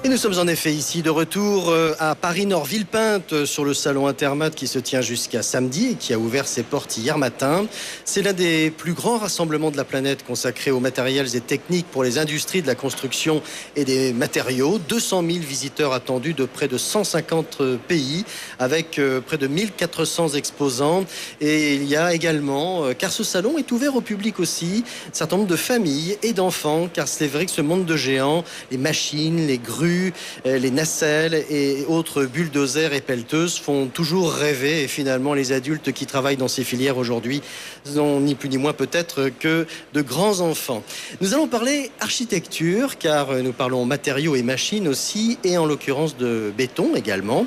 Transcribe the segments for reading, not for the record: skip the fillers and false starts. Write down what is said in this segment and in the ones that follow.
Et nous sommes en effet ici de retour à Paris-Nord-Villepinte sur le salon Intermat qui se tient jusqu'à samedi et qui a ouvert ses portes hier matin. C'est l'un des plus grands rassemblements de la planète consacré aux matériels et techniques pour les industries de la construction et des matériaux. 200 000 visiteurs attendus de près de 150 pays avec près de 1400 exposants. Et il y a également, car ce salon est ouvert au public aussi, un certain nombre de familles et d'enfants, car c'est vrai que ce monde de géants, les machines, les grues, les nacelles et autres bulldozers et pelleteuses font toujours rêver. Et finalement, les adultes qui travaillent dans ces filières aujourd'hui n'ont ni plus ni moins peut-être que de grands enfants. Nous allons parler architecture, car nous parlons matériaux et machines aussi, et en l'occurrence de béton également,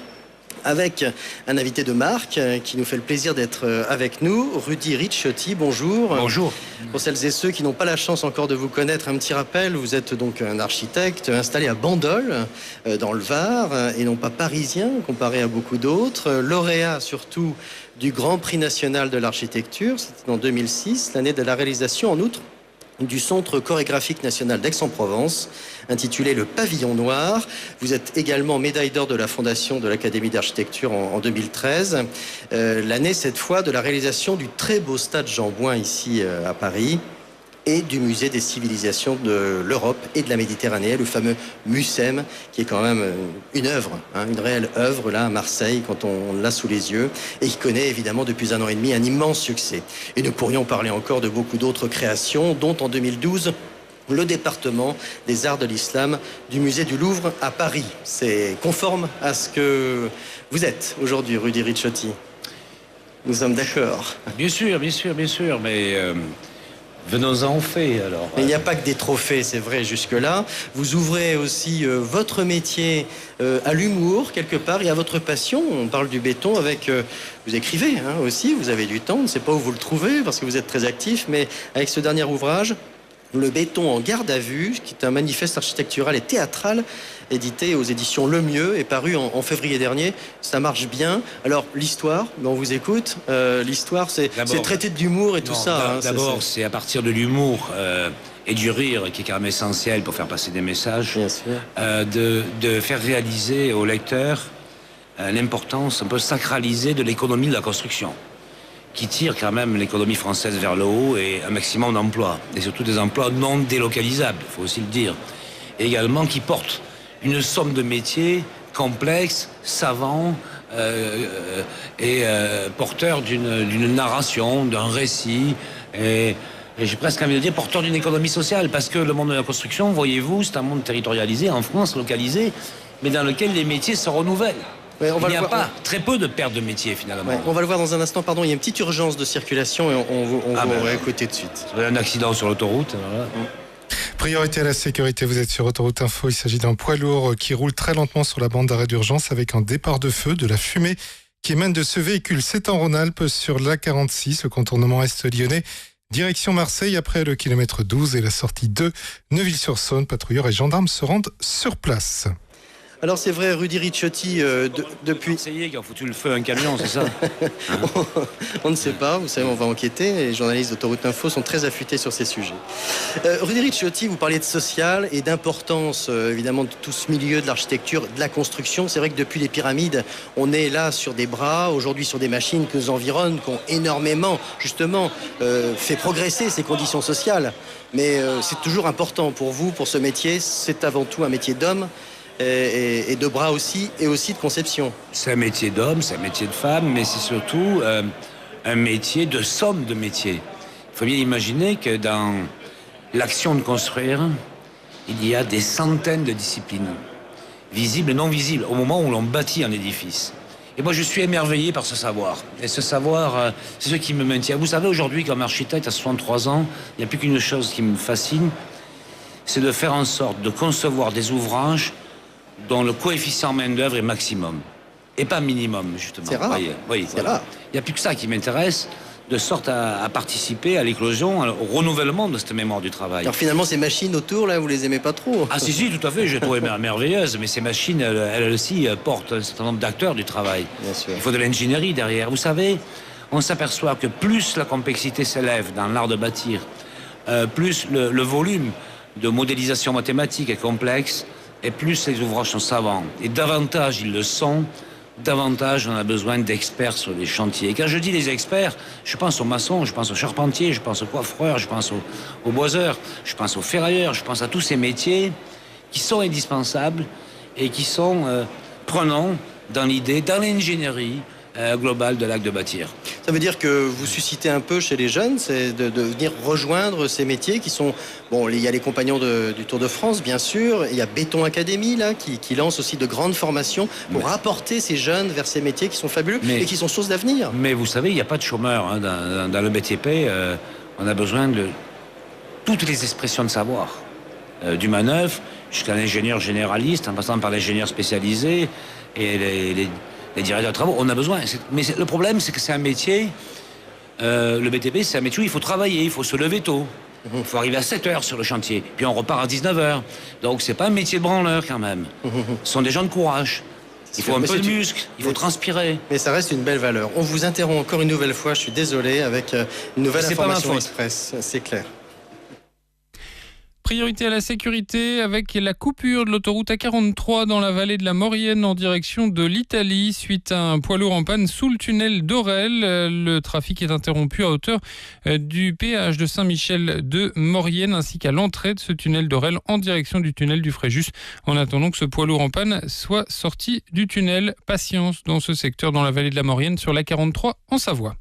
avec un invité de marque qui nous fait le plaisir d'être avec nous, Rudy Ricciotti. Bonjour. Bonjour. Pour celles et ceux qui n'ont pas la chance encore de vous connaître, un petit rappel, vous êtes donc un architecte installé à Bandol, dans le Var, et non pas parisien, comparé à beaucoup d'autres. Lauréat surtout du Grand Prix national de l'architecture, c'était en 2006, l'année de la réalisation en outre du Centre chorégraphique national d'Aix-en-Provence, intitulé Le Pavillon Noir. Vous êtes également médaille d'or de la Fondation de l'Académie d'Architecture en 2013. L'année, cette fois, de la réalisation du très beau stade Jean-Bouin ici à Paris et du Musée des civilisations de l'Europe et de la Méditerranée, le fameux MUCEM, qui est quand même une œuvre, une réelle œuvre là à Marseille quand on l'a sous les yeux et qui connaît évidemment depuis 1 an et demi un immense succès. Et nous pourrions parler encore de beaucoup d'autres créations, dont en 2012 le département des arts de l'islam du musée du Louvre à Paris. C'est conforme à ce que vous êtes aujourd'hui, Rudy Ricciotti. Nous sommes d'accord. Bien sûr, mais venons-en aux faits, alors. Mais il n'y a pas que des trophées, c'est vrai, jusque-là. Vous ouvrez aussi votre métier à l'humour, quelque part, et à votre passion. On parle du béton avec... vous écrivez aussi, vous avez du temps. On ne sait pas où vous le trouvez, parce que vous êtes très actif. Mais avec ce dernier ouvrage, Le béton en garde à vue, qui est un manifeste architectural et théâtral, édité aux éditions Le Mieux, et paru en février dernier. Ça marche bien. Alors, l'histoire, on vous écoute. L'histoire, c'est traité d'humour et tout ça. D'abord, c'est à partir de l'humour et du rire, qui est quand même essentiel pour faire passer des messages, de faire réaliser au lecteur l'importance un peu sacralisée de l'économie de la construction, qui tire quand même l'économie française vers le haut et un maximum d'emplois, et surtout des emplois non délocalisables, il faut aussi le dire. Et également qui porte une somme de métiers complexes, savants et porteurs d'une narration, d'un récit, et j'ai presque envie de dire porteur d'une économie sociale, parce que le monde de la construction, voyez-vous, c'est un monde territorialisé, en France, localisé, mais dans lequel les métiers se renouvellent. Ouais, il n'y a pas très peu de pertes de métiers finalement. Ouais, on va le voir dans un instant. Pardon, il y a une petite urgence de circulation et on va écouter de suite. Un accident sur l'autoroute. Voilà. Priorité à la sécurité, vous êtes sur Autoroute Info. Il s'agit d'un poids lourd qui roule très lentement sur la bande d'arrêt d'urgence avec un départ de feu, de la fumée qui émane de ce véhicule. C'est en Rhône-Alpes sur l'A46, le contournement est-lyonnais. Direction Marseille, après le kilomètre 12 et la sortie de Neuville-sur-Saône. Patrouilleurs et gendarmes se rendent sur place. Alors c'est vrai, Rudy Ricciotti, depuis... Conseiller qui a foutu le feu à un camion, c'est ça? On ne sait pas, vous savez, on va enquêter. Les journalistes d'Autoroute Info sont très affûtés sur ces sujets. Rudy Ricciotti, vous parliez de social et d'importance, évidemment, de tout ce milieu de l'architecture, de la construction. C'est vrai que depuis les pyramides, on est là sur des bras, aujourd'hui sur des machines qui nous environnent, qui ont énormément, justement, fait progresser ces conditions sociales. Mais c'est toujours important pour vous, pour ce métier. C'est avant tout un métier d'homme. Et de bras aussi, et aussi de conception. C'est un métier d'homme, c'est un métier de femme, mais c'est surtout un métier de somme de métiers. Il faut bien imaginer que dans l'action de construire, il y a des centaines de disciplines, visibles et non visibles, au moment où l'on bâtit un édifice. Et moi, je suis émerveillé par ce savoir. Et ce savoir, c'est ce qui me maintient. Vous savez, aujourd'hui, comme architecte à 63 ans, il n'y a plus qu'une chose qui me fascine, c'est de faire en sorte de concevoir des ouvrages dont le coefficient main-d'œuvre est maximum et pas minimum, justement. C'est rare. Oui, c'est rare. Il n'y a plus que ça qui m'intéresse, de sorte à participer à l'éclosion, au renouvellement de cette mémoire du travail. Alors finalement, ces machines autour, là, vous les aimez pas trop? Ah si, tout à fait, je les trouve merveilleuses, mais ces machines, elles aussi, portent un certain nombre d'acteurs du travail. Bien sûr. Il faut de l'ingénierie derrière. Vous savez, on s'aperçoit que plus la complexité s'élève dans l'art de bâtir, plus le volume de modélisation mathématique est complexe, et plus les ouvrages sont savants. Et davantage ils le sont, davantage on a besoin d'experts sur les chantiers. Et quand je dis les experts, je pense aux maçons, je pense aux charpentiers, je pense aux coiffeurs, je pense aux boiseurs, je pense aux ferrailleurs, je pense à tous ces métiers qui sont indispensables et qui sont prenants dans l'idée, dans l'ingénierie globale de l'acte de bâtir. Ça veut dire que vous suscitez un peu chez les jeunes, c'est de venir rejoindre ces métiers qui sont... Bon, il y a les compagnons du Tour de France, bien sûr. Il y a Béton Academy, là, qui lance aussi de grandes formations pour apporter ces jeunes vers ces métiers qui sont fabuleux et qui sont source d'avenir. Mais vous savez, il n'y a pas de chômeurs hein, dans le BTP. On a besoin de toutes les expressions de savoir. Du manœuvre jusqu'à l'ingénieur généraliste, en passant par l'ingénieur spécialisé et les directeurs de travaux. On a besoin. Mais le problème, c'est que c'est un métier... le BTP, c'est un métier où il faut travailler, il faut se lever tôt. Il faut arriver à 7h sur le chantier. Puis on repart à 19h. Donc c'est pas un métier de branleur quand même. Ce sont des gens de courage. Il faut un peu de muscle, il faut transpirer. Mais ça reste une belle valeur. On vous interrompt encore une nouvelle fois, je suis désolé, avec une nouvelle information express. C'est clair. Priorité à la sécurité avec la coupure de l'autoroute A43 dans la vallée de la Maurienne en direction de l'Italie suite à un poids lourd en panne sous le tunnel d'Orel. Le trafic est interrompu à hauteur du péage de Saint-Michel de Maurienne ainsi qu'à l'entrée de ce tunnel d'Orel en direction du tunnel du Fréjus. En attendant que ce poids lourd en panne soit sorti du tunnel. Patience dans ce secteur dans la vallée de la Maurienne sur l'A43 en Savoie.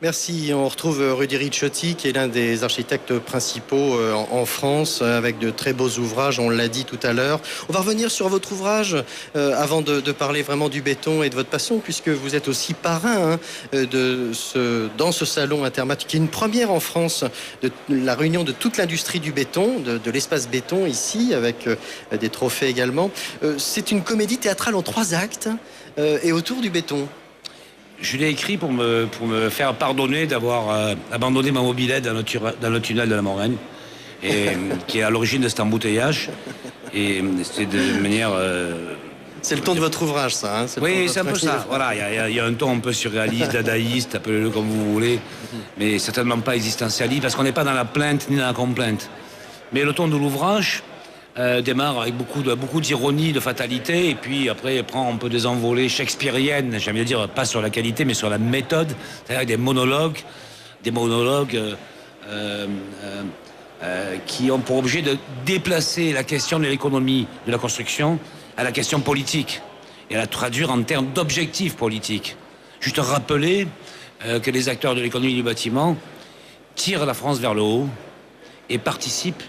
Merci. On retrouve Rudy Ricciotti, qui est l'un des architectes principaux en France, avec de très beaux ouvrages, on l'a dit tout à l'heure. On va revenir sur votre ouvrage avant de parler vraiment du béton et de votre passion, puisque vous êtes aussi parrain dans ce salon Intermat, qui est une première en France, de la réunion de toute l'industrie du béton, de l'espace béton ici, avec des trophées également. C'est une comédie théâtrale en 3 actes et autour du béton. Je l'ai écrit pour me faire pardonner d'avoir abandonné ma mobilette dans le tunnel de la Maurienne, et qui est à l'origine de cet embouteillage. Et c'est de manière... C'est le ton de votre ouvrage, ça. Hein, oui, c'est un peu ça. Voilà, il y a un ton un peu surréaliste, dadaïste, appelez-le comme vous voulez, mais certainement pas existentialiste, parce qu'on n'est pas dans la plainte ni dans la complainte. Mais le ton de l'ouvrage démarre avec beaucoup d'ironie, de fatalité, et puis après prend un peu des envolées shakespeariennes, j'aime bien dire, pas sur la qualité, mais sur la méthode, c'est-à-dire des monologues qui ont pour objet de déplacer la question de l'économie de la construction à la question politique, et à la traduire en termes d'objectifs politiques. Juste rappeler que les acteurs de l'économie du bâtiment tirent la France vers le haut et participent,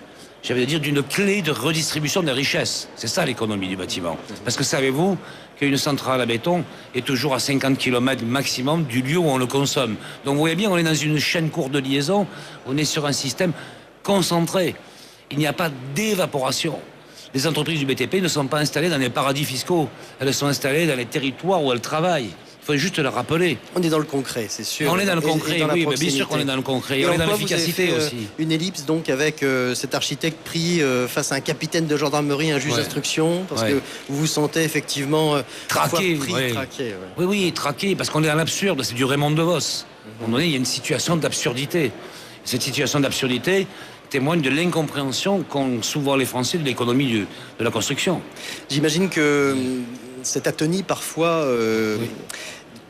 j'allais dire, d'une clé de redistribution des richesses. C'est ça l'économie du bâtiment. Parce que savez-vous qu'une centrale à béton est toujours à 50 km maximum du lieu où on le consomme. Donc vous voyez bien, on est dans une chaîne courte de liaison, on est sur un système concentré. Il n'y a pas d'évaporation. Les entreprises du BTP ne sont pas installées dans les paradis fiscaux. Elles sont installées dans les territoires où elles travaillent. Il faut juste le rappeler. On est dans le concret, c'est sûr. On est dans le concret, oui, mais bien sûr qu'on est dans le concret. Et on est dans l'efficacité aussi. Une ellipse donc avec cet architecte pris face à un capitaine de gendarmerie, un juge d'instruction, parce que vous vous sentez effectivement traqué. Oui, traqué, parce qu'on est dans l'absurde, c'est du Raymond DeVos. À un moment donné, il y a une situation d'absurdité. Cette situation d'absurdité témoigne de l'incompréhension qu'ont souvent les Français de l'économie de la construction. J'imagine que cette atonie parfois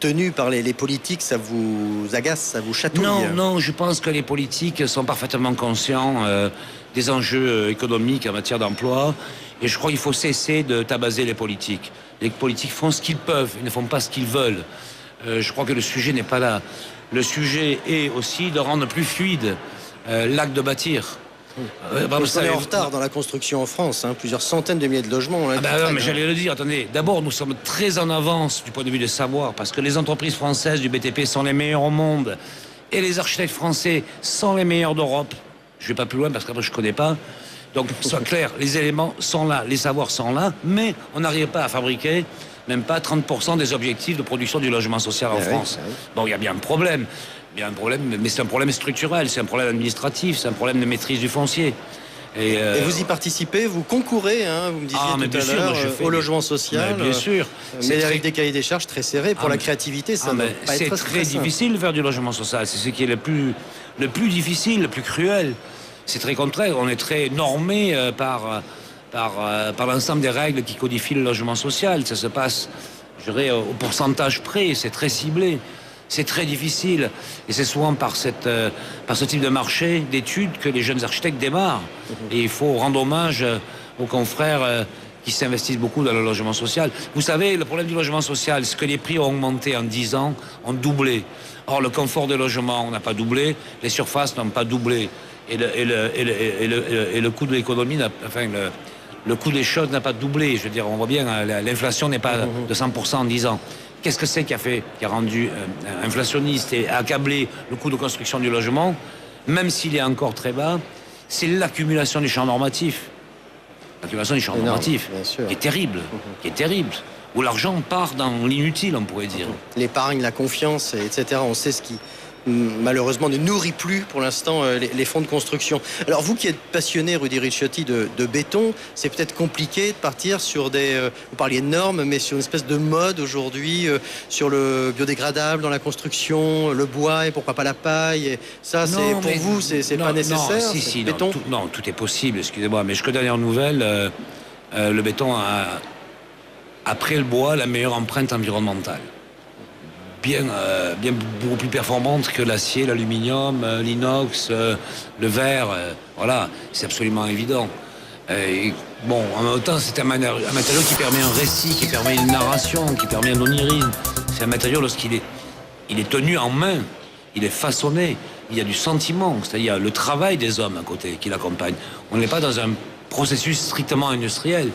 tenue par les politiques, ça vous agace, ça vous chatouille? Non, je pense que les politiques sont parfaitement conscients des enjeux économiques en matière d'emploi, et je crois qu'il faut cesser de tabaser les politiques. Les politiques font ce qu'ils peuvent, ils ne font pas ce qu'ils veulent. Je crois que le sujet n'est pas là. Le sujet est aussi de rendre plus fluide l'acte de bâtir. On est en retard dans la construction en France, hein, plusieurs centaines de milliers de logements. Mais j'allais le dire, attendez, d'abord nous sommes très en avance du point de vue de savoir, parce que les entreprises françaises du BTP sont les meilleures au monde, et les architectes français sont les meilleurs d'Europe. Je ne vais pas plus loin parce qu'après je ne connais pas. Donc soit clair, les éléments sont là, les savoirs sont là, mais on n'arrive pas à fabriquer même pas 30% des objectifs de production du logement social en France. Bon, il y a bien un problème. Il y a un problème, mais c'est un problème structurel, c'est un problème administratif, c'est un problème de maîtrise du foncier. Et vous y participez, vous concourez, hein, vous me disiez tout à l'heure, au logement social. Bien sûr. Mais avec des cahiers des charges très serrés pour la créativité, ça ne va pas être très difficile de faire du logement social. C'est ce qui est le plus difficile, le plus cruel. C'est très contraire. On est très normé par par l'ensemble des règles qui codifient le logement social. Ça se passe, je dirais, au pourcentage près, c'est très ciblé. C'est très difficile. Et c'est souvent par ce type de marché, d'études, que les jeunes architectes démarrent. Et il faut rendre hommage aux confrères qui s'investissent beaucoup dans le logement social. Vous savez, le problème du logement social, c'est que les prix ont augmenté en 10 ans, ont doublé. Or, le confort des logements n'a pas doublé, les surfaces n'ont pas doublé. Et le coût de l'économie, le coût des choses n'a pas doublé. Je veux dire, on voit bien, l'inflation n'est pas de 100% en 10 ans. Qu'est-ce que c'est qui a rendu inflationniste et accablé le coût de construction du logement, même s'il est encore très bas? C'est l'accumulation du champ normatif. L'accumulation du champ normatif, qui est terrible. Où l'argent part dans l'inutile, on pourrait dire. L'épargne, la confiance, etc. On sait ce qui, malheureusement, ne nourrit plus pour l'instant les fonds de construction. Alors vous qui êtes passionné, Rudy Ricciotti, de béton, c'est peut-être compliqué de partir sur vous parliez de normes, mais sur une espèce de mode aujourd'hui, sur le biodégradable dans la construction, le bois et pourquoi pas la paille. Et ça, vous, c'est pas nécessaire. Non, tout est possible, excusez-moi. Mais jusqu'aux dernières nouvelles, le béton a, après le bois, la meilleure empreinte environnementale. Bien beaucoup plus performante que l'acier, l'aluminium, l'inox, le verre. Voilà, c'est absolument évident. En même temps, c'est un matériau qui permet un récit, qui permet une narration, qui permet un onirisme. C'est un matériau, lorsqu'il est tenu en main, il est façonné, il y a du sentiment, c'est-à-dire le travail des hommes à côté qui l'accompagne. On n'est pas dans un processus strictement industriel,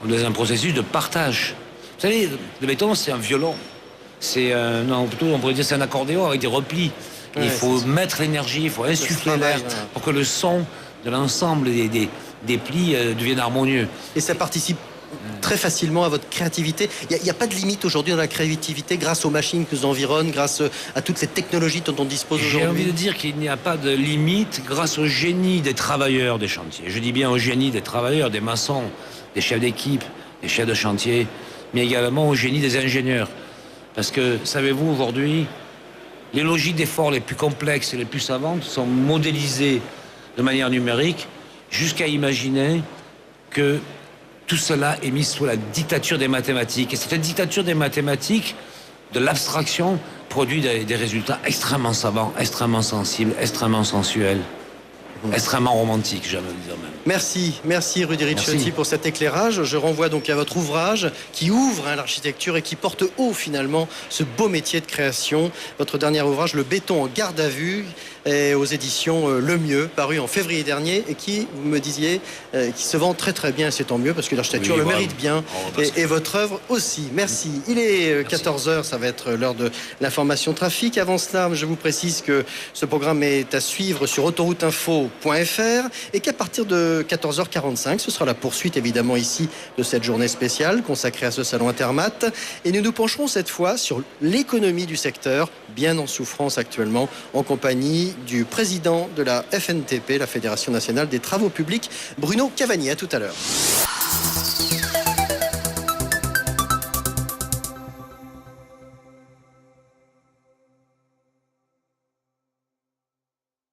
on est dans un processus de partage. Vous savez, le béton, c'est un violon. On pourrait dire c'est un accordéon avec des replis. Il faut mettre l'énergie, il faut insuffler l'air pour que le son de l'ensemble des plis devienne harmonieux. Et ça participe très facilement à votre créativité. Il n'y a pas de limite aujourd'hui dans la créativité grâce aux machines qui nous environnent, grâce à toutes ces technologies dont on dispose aujourd'hui. J'ai envie de dire qu'il n'y a pas de limite grâce au génie des travailleurs des chantiers. Je dis bien au génie des travailleurs, des maçons, des chefs d'équipe, des chefs de chantier, mais également au génie des ingénieurs. Parce que, savez-vous, aujourd'hui, les logiques d'effort les plus complexes et les plus savantes sont modélisées de manière numérique jusqu'à imaginer que tout cela est mis sous la dictature des mathématiques. Et cette dictature des mathématiques, de l'abstraction, produit des résultats extrêmement savants, extrêmement sensibles, extrêmement sensuels, extrêmement romantiques, j'aime dire même. Merci Rudy Ricciotti pour cet éclairage. Je renvoie donc à votre ouvrage qui ouvre l'architecture et qui porte haut finalement ce beau métier de création. Votre dernier ouvrage, Le béton en garde à vue, est aux éditions Le Mieux, paru en février dernier et qui, vous me disiez, qui se vend très très bien. C'est tant mieux parce que l'architecture le mérite bien et votre œuvre aussi. Merci. Il est 14h, ça va être l'heure de l'information trafic. Avant cela, je vous précise que ce programme est à suivre sur autorouteinfo.fr et qu'à partir de 14h45, ce sera la poursuite évidemment ici de cette journée spéciale consacrée à ce salon Intermat. Et nous nous pencherons cette fois sur l'économie du secteur, bien en souffrance actuellement, en compagnie du président de la FNTP, la Fédération Nationale des Travaux Publics, Bruno Cavagni. À tout à l'heure.